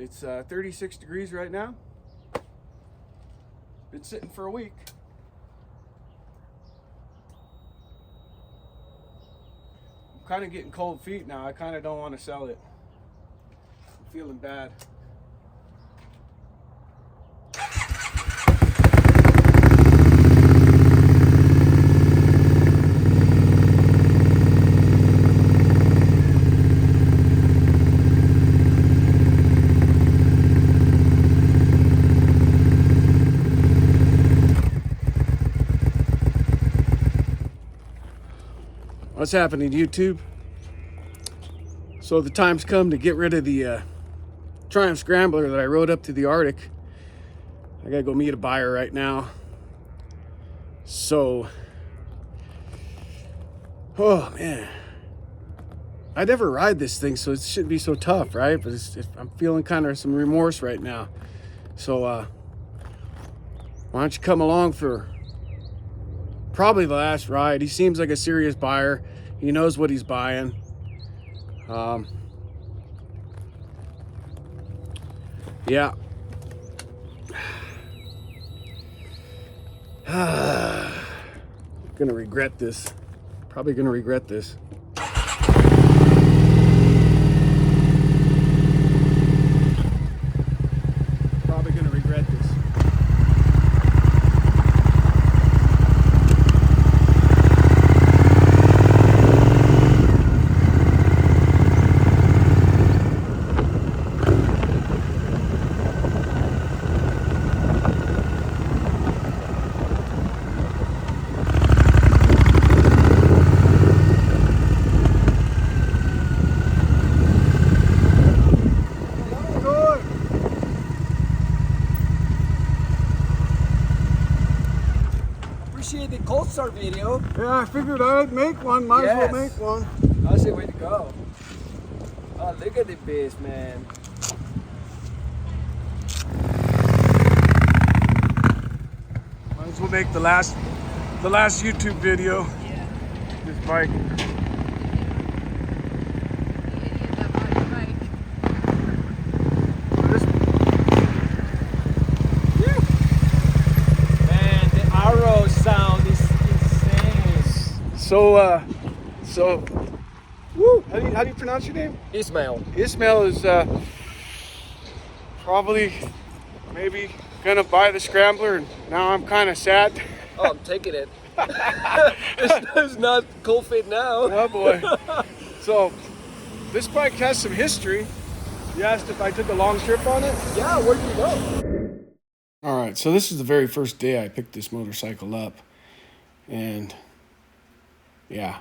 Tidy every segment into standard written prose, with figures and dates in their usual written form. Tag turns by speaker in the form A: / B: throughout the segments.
A: It's 36 degrees right now. Been sitting for a week. I'm kind of getting cold feet now. I kind of don't want to sell it. I'm feeling bad. What's happening, YouTube? So the time's come to get rid of the Triumph Scrambler that I rode up to the Arctic. I gotta go meet a buyer right now. So, oh man, I never ride this thing, so it shouldn't be so tough, right? But I'm feeling kind of some remorse right now. So, why don't you come along for probably the last ride? He seems like a serious buyer. He knows what he's buying. Yeah. Gonna regret this. Probably gonna regret this. Probably gonna regret this.
B: Appreciate the cold start video.
A: Yeah, I figured I'd make one. Might as well make one.
B: That's the way to go. Oh, look at the base, man.
A: Might as well make the last YouTube video.
C: Yeah.
A: This bike.
B: Sound is insane.
A: So, woo! How do you pronounce your name?
B: Ismael.
A: Ismael is probably maybe gonna buy the Scrambler, and now I'm kind of sad.
B: Oh, I'm taking it. it's not cold fit now.
A: Oh boy! So, this bike has some history. You asked if I took a long trip on it.
B: Yeah, where did you go?
A: All right, so this is the very first day I picked this motorcycle up, and yeah,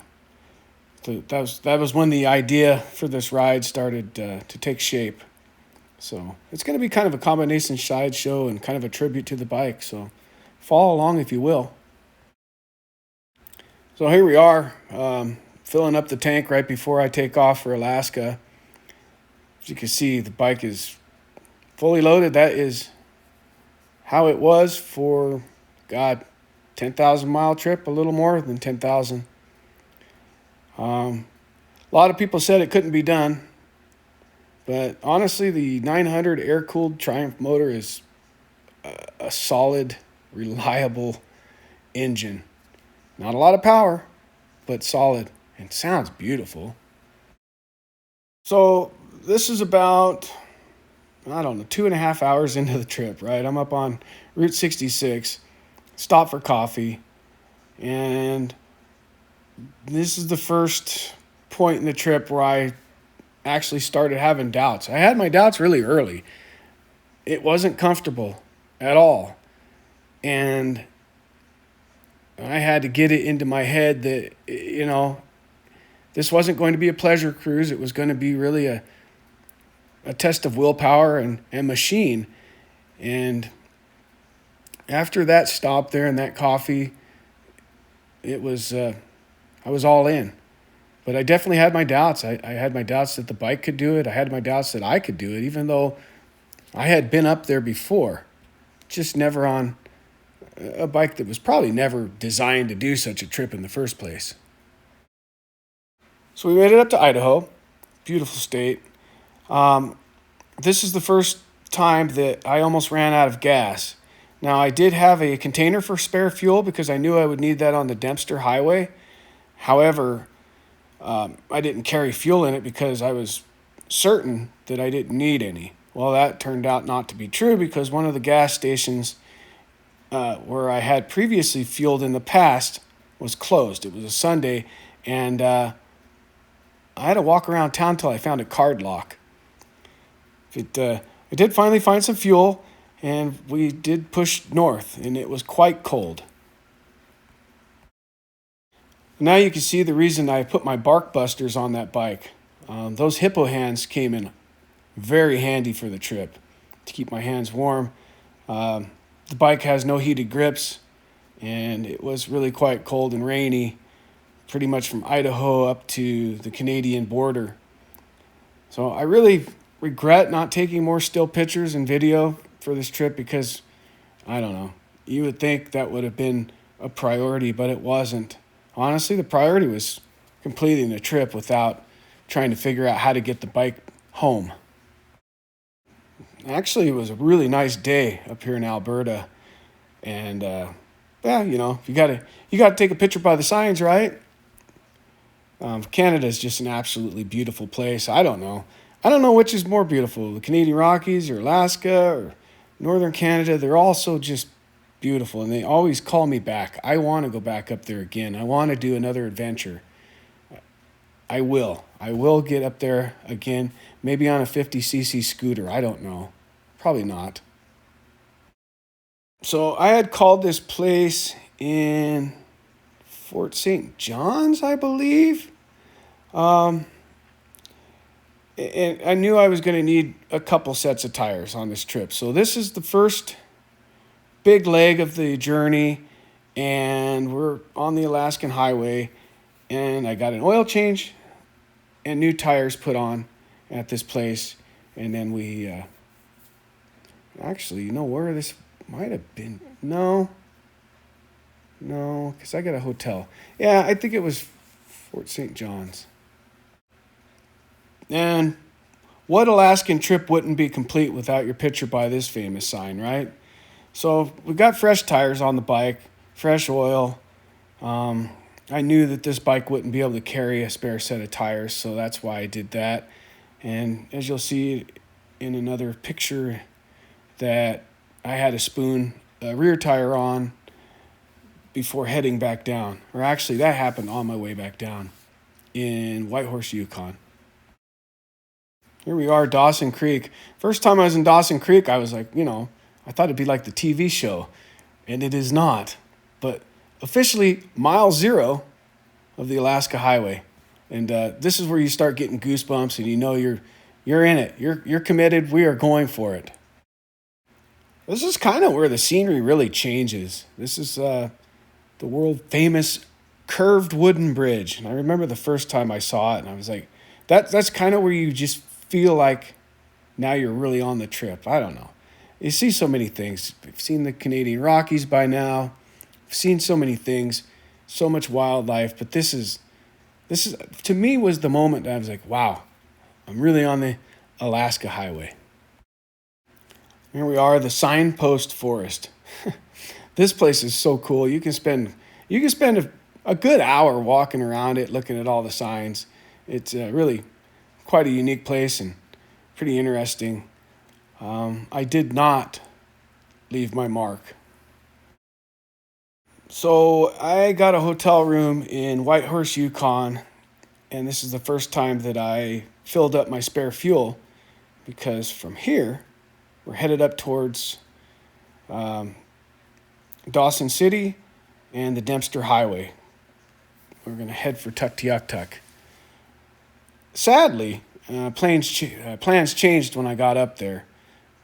A: that was when the idea for this ride started to take shape. So it's going to be kind of a combination sideshow and kind of a tribute to the bike. So follow along if you will. So here we are, filling up the tank right before I take off for Alaska. As you can see, the bike is fully loaded. That is how it was for, God, 10,000 mile trip, a little more than 10,000. A lot of people said it couldn't be done, but honestly, the 900 air-cooled Triumph motor is a solid, reliable engine. Not a lot of power, but solid, and sounds beautiful. So this is about, I don't know, 2.5 hours into the trip, right? I'm up on Route 66, stop for coffee, and this is the first point in the trip where I actually started having doubts. I had my doubts really early. It wasn't comfortable at all, and I had to get it into my head that, you know, this wasn't going to be a pleasure cruise. It was going to be really a test of willpower and machine. And after that stop there and that coffee, it was I was all in. But I definitely had my doubts. I had my doubts that the bike could do it. I had my doubts that I could do it, even though I had been up there before, just never on a bike that was probably never designed to do such a trip in the first place. So we made it up to Idaho, beautiful state. this is the first time that I almost ran out of gas. Now, I did have a container for spare fuel because I knew I would need that on the Dempster Highway. However, I didn't carry fuel in it because I was certain that I didn't need any. Well, that turned out not to be true because one of the gas stations where I had previously fueled in the past was closed. It was a Sunday, and I had to walk around town till I found a card lock. I did finally find some fuel, and we did push north, and it was quite cold. Now you can see the reason I put my bark busters on that bike. Those hippo hands came in very handy for the trip to keep my hands warm. The bike has no heated grips, and it was really quite cold and rainy, pretty much from Idaho up to the Canadian border. So I really regret not taking more still pictures and video for this trip because, I don't know, you would think that would have been a priority, but it wasn't. Honestly, the priority was completing the trip without trying to figure out how to get the bike home. Actually, it was a really nice day up here in Alberta, and yeah, you know, you gotta take a picture by the signs, right? Canada is just an absolutely beautiful place. I don't know which is more beautiful, the Canadian Rockies or Alaska or Northern Canada. They're all so just beautiful, and they always call me back. I want to go back up there again. I want to do another adventure. I will get up there again, maybe on a 50cc scooter. I don't know. Probably not. So I had called this place in Fort St. John's, I believe. And I knew I was going to need a couple sets of tires on this trip. So this is the first big leg of the journey, and we're on the Alaskan highway, and I got an oil change and new tires put on at this place. And then we actually, you know where this might have been? No, because I got a hotel. Yeah, I think it was Fort St. John's. And what Alaskan trip wouldn't be complete without your picture by this famous sign, right? So we got fresh tires on the bike, fresh oil. I knew that this bike wouldn't be able to carry a spare set of tires, so that's why I did that. And as you'll see in another picture, that I had a rear tire on before heading back down. Or actually, that happened on my way back down in Whitehorse Yukon. Here we are, Dawson Creek. First time I was in Dawson Creek, I was like, I thought it'd be like the TV show, and it is not. But officially, mile 0 of the Alaska Highway, and this is where you start getting goosebumps, and you know you're in it. You're committed. We are going for it. This is kind of where the scenery really changes. This is the world famous curved wooden bridge, and I remember the first time I saw it, and I was like, that's kind of where you just feel like now you're really on the trip. I don't know. You see so many things. We've seen the Canadian Rockies by now. We've seen so many things, so much wildlife. But this is to me was the moment that I was like, wow, I'm really on the Alaska Highway. Here we are, the signpost forest. This place is so cool. You can spend a good hour walking around it, looking at all the signs. It's really quite a unique place and pretty interesting. I did not leave my mark. So I got a hotel room in Whitehorse, Yukon, and this is the first time that I filled up my spare fuel, because from here, we're headed up towards Dawson City and the Dempster Highway. We're going to head for Tuktoyaktuk. Sadly, plans changed when I got up there.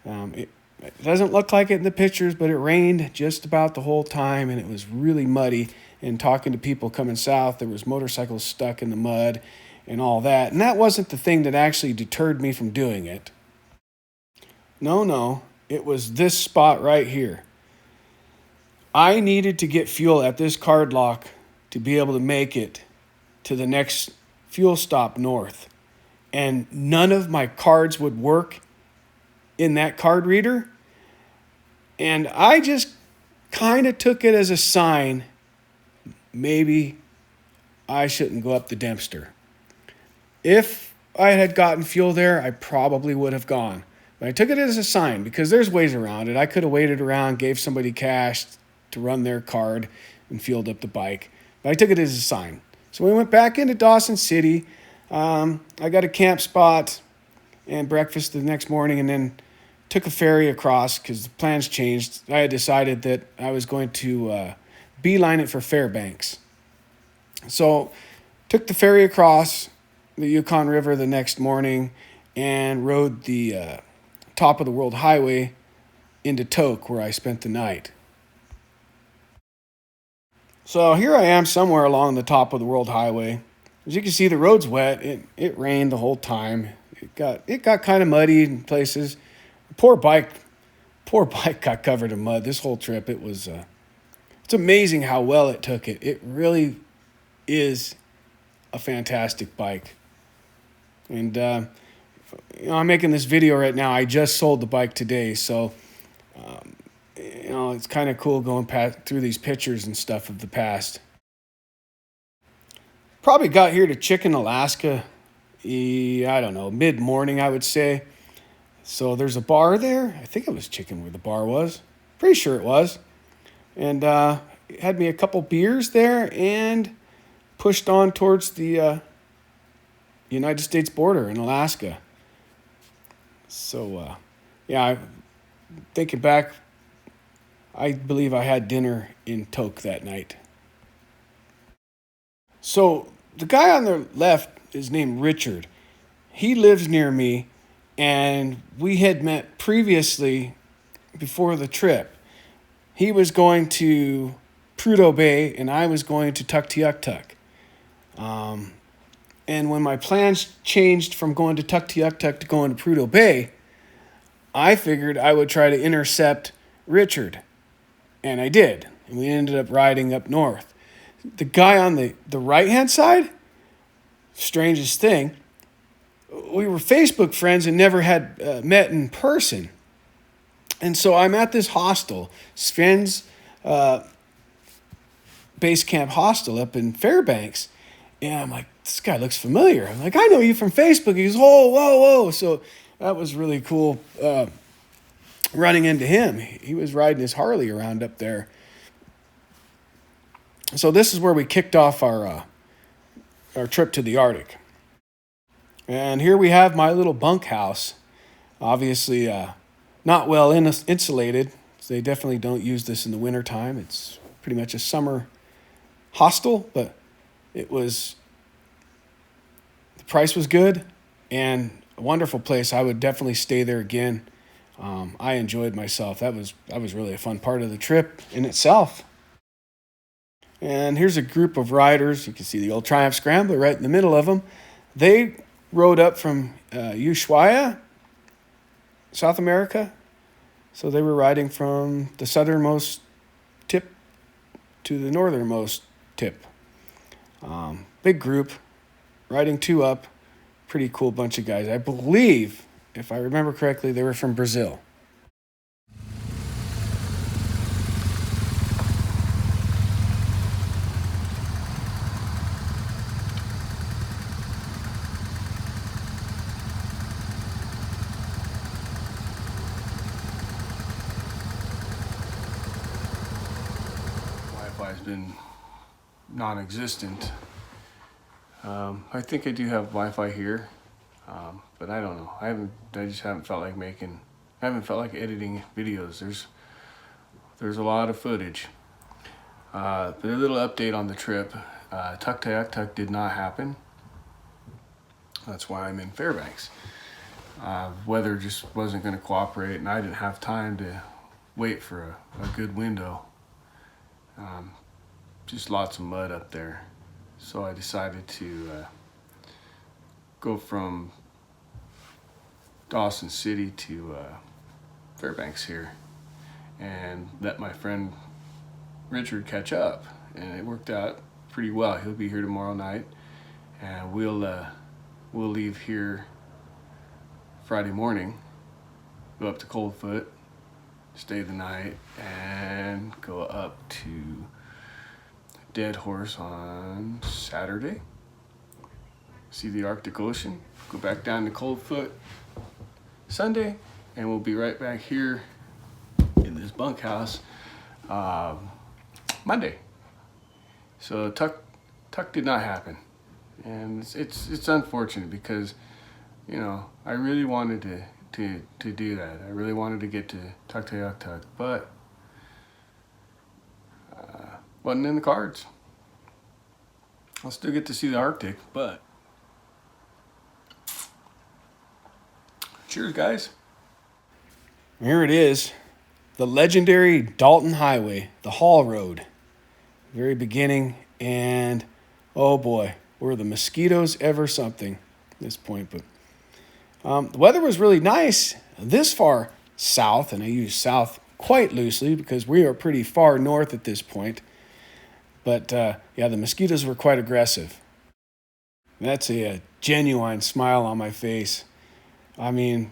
A: It doesn't look like it in the pictures, but it rained just about the whole time, and it was really muddy. And talking to people coming south, there was motorcycles stuck in the mud and all that. And that wasn't the thing that actually deterred me from doing it. No, it was this spot right here. I needed to get fuel at this card lock to be able to make it to the next fuel stop north. And none of my cards would work in that card reader. And I just kind of took it as a sign maybe I shouldn't go up the Dempster. If I had gotten fuel there, I probably would have gone. But I took it as a sign because there's ways around it. I could have waited around, gave somebody cash to run their card and fueled up the bike. But I took it as a sign. So we went back into Dawson City. I got a camp spot and breakfast the next morning, and then took a ferry across because the plans changed. I had decided that I was going to beeline it for Fairbanks. So took the ferry across the Yukon River the next morning and rode the top of the world highway into Tok, where I spent the night. So here I am somewhere along the top of the world highway. As you can see, the road's wet. It rained the whole time. It got kind of muddy in places. Poor bike got covered in mud this whole trip. It's amazing how well it took it. It really is a fantastic bike. And I'm making this video right now. I just sold the bike today, so it's kind of cool going through these pictures and stuff of the past. Probably got here to Chicken, Alaska, I don't know, mid-morning, I would say. So there's a bar there. I think it was Chicken where the bar was. Pretty sure it was. And had me a couple beers there and pushed on towards the United States border in Alaska. So, thinking back, I believe I had dinner in Tok that night. So the guy on the left is named Richard. He lives near me, and we had met previously before the trip. He was going to Prudhoe Bay, and I was going to Tuktoyaktuk. And when my plans changed from going to Tuktoyaktuk to going to Prudhoe Bay, I figured I would try to intercept Richard. And I did. And we ended up riding up north. The guy on the right-hand side, strangest thing, we were Facebook friends and never had met in person. And so I'm at this hostel, Sven's base camp hostel up in Fairbanks. And I'm like, this guy looks familiar. I'm like, I know you from Facebook. He goes, oh, whoa. So that was really cool running into him. He was riding his Harley around up there. So this is where we kicked off our trip to the Arctic. And here we have my little bunkhouse. Obviously not well insulated. So they definitely don't use this in the wintertime. It's pretty much a summer hostel, but the price was good and a wonderful place. I would definitely stay there again. I enjoyed myself. That was really a fun part of the trip in itself. And here's a group of riders. You can see the old Triumph Scrambler right in the middle of them. They rode up from Ushuaia, South America. So they were riding from the southernmost tip to the northernmost tip. Big group, riding two up. Pretty cool bunch of guys. I believe, if I remember correctly, they were from Brazil. Wi-Fi's been non-existent. I think I do have Wi-Fi here, but I don't know. I just haven't felt like editing videos. There's a lot of footage. But a little update on the trip. Tuktoyaktuk did not happen. That's why I'm in Fairbanks. Weather just wasn't going to cooperate, and I didn't have time to wait for a good window. Just lots of mud up there. So I decided to go from Dawson City to Fairbanks here and let my friend Richard catch up. And it worked out pretty well. He'll be here tomorrow night, and we'll leave here Friday morning go up to Coldfoot, stay the night, and go up to Dead Horse on Saturday. See the Arctic Ocean, go back down to Coldfoot Sunday, and we'll be right back here in this bunkhouse Monday. So Tuck did not happen, and it's unfortunate because, you know, I really wanted to do that. I really wanted to get to Tuktoyaktuk, but wasn't in the cards. I'll still get to see the Arctic, but cheers, guys. Here it is, the legendary Dalton Highway, the Haul Road. Very beginning, and oh boy, were the mosquitoes ever something at this point. But the weather was really nice this far south, and I use south quite loosely because we are pretty far north at this point. But yeah, the mosquitoes were quite aggressive. That's a genuine smile on my face. I mean,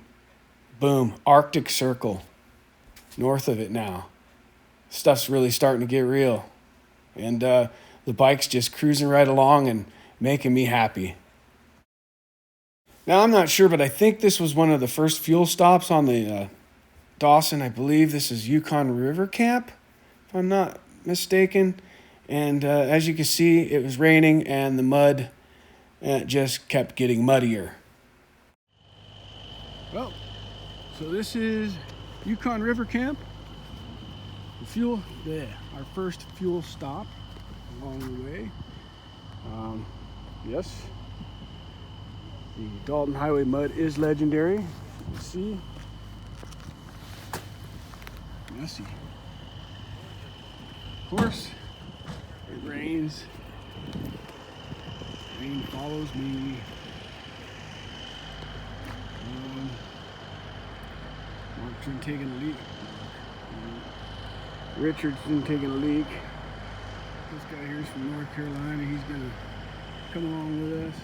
A: boom, Arctic Circle, north of it now. Stuff's really starting to get real. And the bike's just cruising right along and making me happy. Now, I'm not sure, but I think this was one of the first fuel stops on the Dawson. I believe this is Yukon River Camp, if I'm not mistaken. And as you can see, it was raining and the mud just kept getting muddier. Well, so this is Yukon River Camp. Our first fuel stop along the way. Yes, the Dalton Highway mud is legendary. You can see. Messy. Of course, it rains. Rain follows me. Mark's taking a leak. Richardson taking a leak. This guy here is from North Carolina. He's gonna come along with us.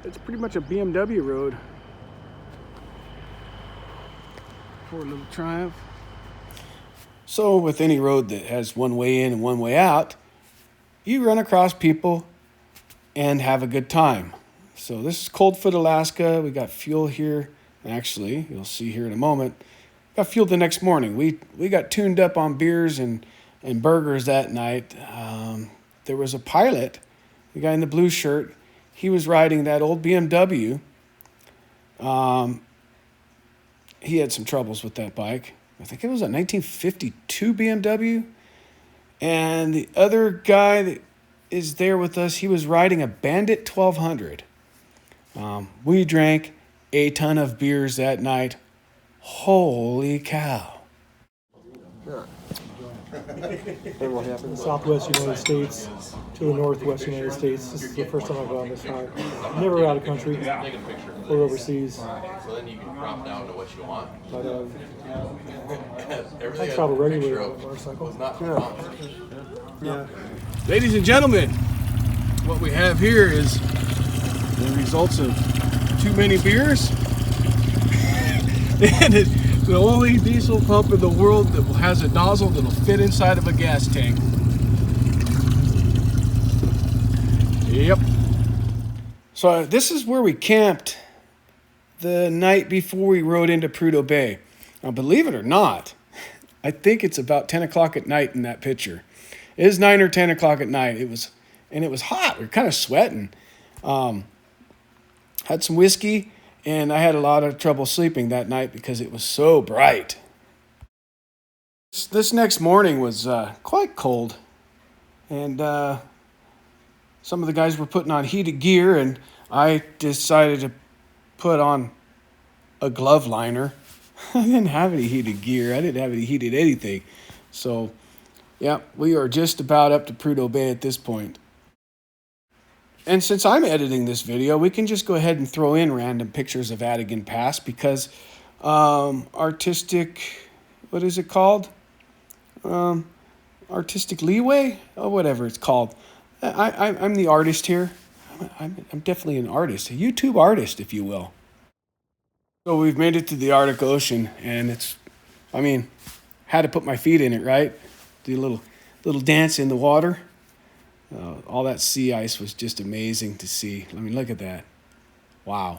A: It's pretty much a BMW road. For a little Triumph. So with any road that has one way in and one way out, you run across people and have a good time. So this is Coldfoot, Alaska. We got fuel here. Actually, you'll see here in a moment. Got fuel the next morning. We got tuned up on beers and burgers that night. There was a pilot, the guy in the blue shirt. He was riding that old BMW. He had some troubles with that bike. I think it was a 1952 BMW. And the other guy that is there with us, he was riding a Bandit 1200. We drank a ton of beers that night. Holy cow.
C: From the southwest United States to the northwest United States. This is the first time I've gone this high. Never out of country or overseas.
D: So then you can drop down to what you want.
C: But I travel regularly on a motorcycle.
A: Yeah. Ladies and gentlemen, what we have here is the results of too many beers. And it's the only diesel pump in the world that has a nozzle that'll fit inside of a gas tank. Yep. So this is where we camped the night before we rode into Prudhoe Bay. Now, believe it or not, I think it's about 10 o'clock at night in that picture. It is 9 or 10 o'clock at night. It was hot. We were kind of sweating. Had some whiskey. And I had a lot of trouble sleeping that night because it was so bright. This next morning was quite cold. And some of the guys were putting on heated gear, and I decided to put on a glove liner. I didn't have any heated gear. I didn't have any heated anything. So, yeah, we are just about up to Prudhoe Bay at this point. And since I'm editing this video, we can just go ahead and throw in random pictures of Vatican Pass because artistic, what is it called? Artistic leeway? Oh, whatever it's called. I'm the artist here. I'm definitely an artist, a YouTube artist, if you will. So we've made it to the Arctic Ocean, and had to put my feet in it, right? Do a little dance in the water. All that sea ice was just amazing to see. I mean, look at that. Wow.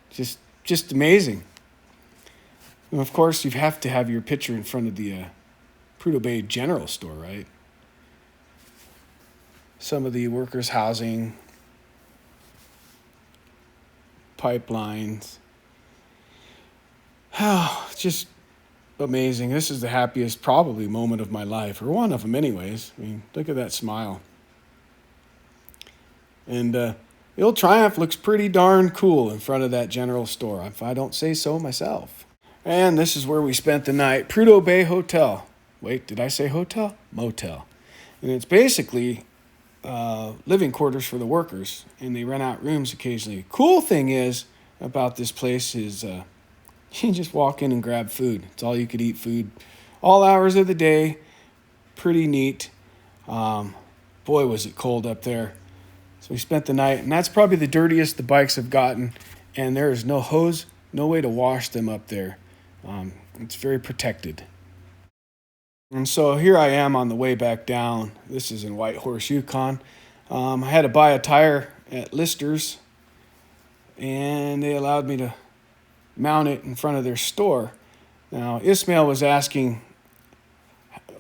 A: Just amazing. And of course, you have to have your picture in front of the Prudhoe Bay General Store, right? Some of the workers' housing, pipelines. Oh, just amazing. This is the happiest probably moment of my life, or one of them anyways. I mean, look at that smile. And the old Triumph looks pretty darn cool in front of that general store, if I don't say so myself. And this is where we spent the night, Prudhoe Bay Hotel. Wait, did I say hotel? Motel. And it's basically living quarters for the workers, and they rent out rooms occasionally. Cool thing is about this place is you can just walk in and grab food. It's all you could eat food, all hours of the day. Pretty neat. Boy, was it cold up there. So we spent the night, and that's probably the dirtiest the bikes have gotten, and there is no hose, no way to wash them up there. It's very protected. And so here I am on the way back down. This is in Whitehorse Yukon. I had to buy a tire at Lister's, and they allowed me to mount it in front of their store. Now, Ismael was asking,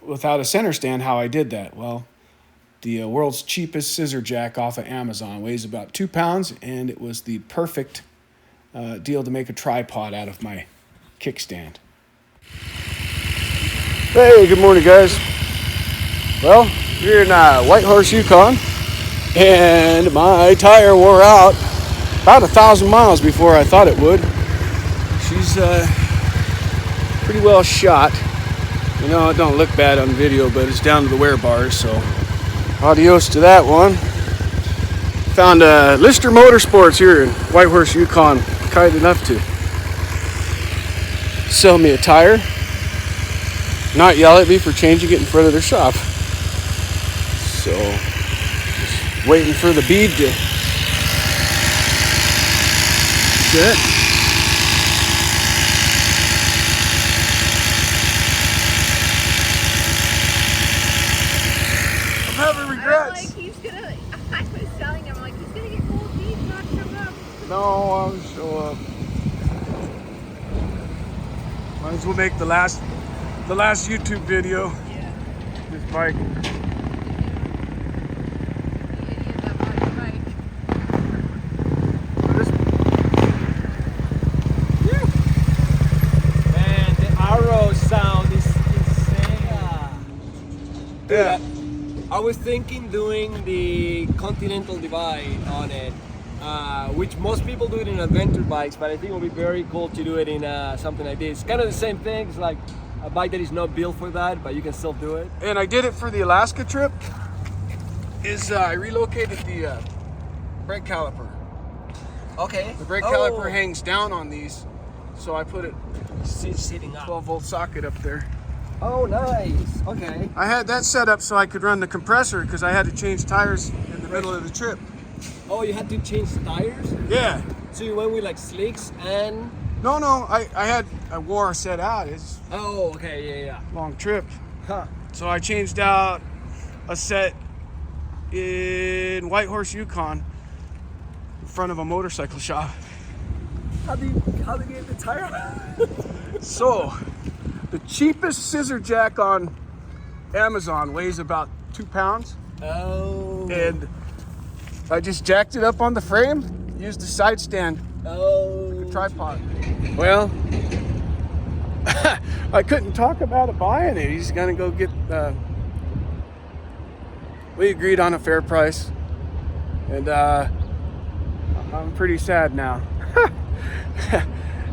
A: without a center stand, how I did that. Well, the world's cheapest scissor jack off of Amazon weighs about 2 pounds, and it was the perfect deal to make a tripod out of my kickstand. Hey, good morning, guys. Well, we're in Whitehorse Yukon, and my tire wore out about 1,000 miles before I thought it would. She's pretty well shot. You know, it don't look bad on video, but it's down to the wear bars, so adios to that one. Found Lister Motorsports here in Whitehorse Yukon, kind enough to sell me a tire, not yell at me for changing it in front of their shop. So, just waiting for the bead to set. I'm having regrets.
E: I was telling him, he's gonna get cold feet, not show up.
A: No, I'll show up. Might as well make the last YouTube video.
E: Yeah.
A: This bike.
B: Man, the arrow sound is insane.
A: Yeah.
B: I was thinking doing the Continental Divide on it, which most people do it in adventure bikes, but I think it would be very cool to do it in something like this. Kind of the same thing. It's like a bike that is not built for that, but you can still do it.
A: And I did it for the Alaska trip. I relocated the brake caliper.
B: Okay.
A: The brake caliper hangs down on these, so I put it
B: sitting up.
A: 12-volt socket up there.
B: Oh, nice. Okay.
A: I had that set up so I could run the compressor because I had to change tires in the middle of the trip.
B: Oh, you had to change tires?
A: Yeah.
B: So you went with like slicks and...
A: No, I wore a set out. It's
B: Oh, okay, yeah.
A: a long trip.
B: Huh.
A: So I changed out a set in Whitehorse Yukon in front of a motorcycle shop.
B: How do you get the tire?
A: So, the cheapest scissor jack on Amazon weighs about 2 pounds.
B: Oh.
A: And I just jacked it up on the frame, used the side stand,
B: Oh.
A: tripod. Well, I couldn't talk about it buying it. He's gonna go get, we agreed on a fair price. And I'm pretty sad now.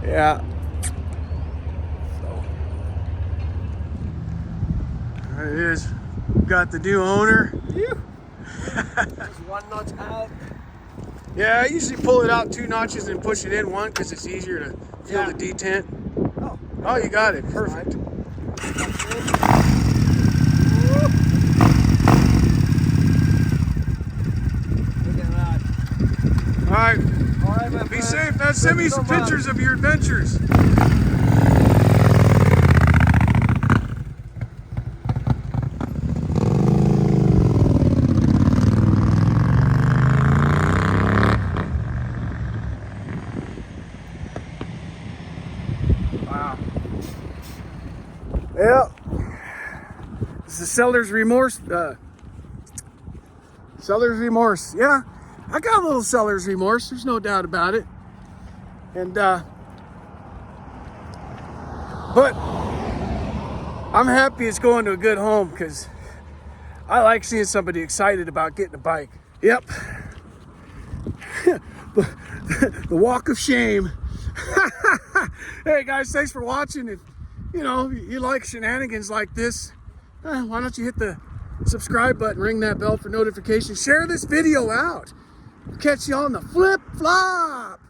A: Yeah. So, there it is. Got the new owner.
B: Just one notch out.
A: Yeah, I usually pull it out 2 notches and push it in one because it's easier to feel the detent. Oh, you got it. Perfect.
B: Look at that.
A: All right.
B: All right, my
A: Be
B: friend.
A: safe, man. Send me some pictures of your adventures. Wow. Yeah. It's the seller's remorse. Seller's remorse. Yeah, I got a little seller's remorse. There's no doubt about it. And but I'm happy it's going to a good home because I like seeing somebody excited about getting a bike. Yep. The walk of shame. Hey guys, thanks for watching. If you like shenanigans like this, why don't you hit the subscribe button, ring that bell for notifications, share this video out. Catch you on the flip flop.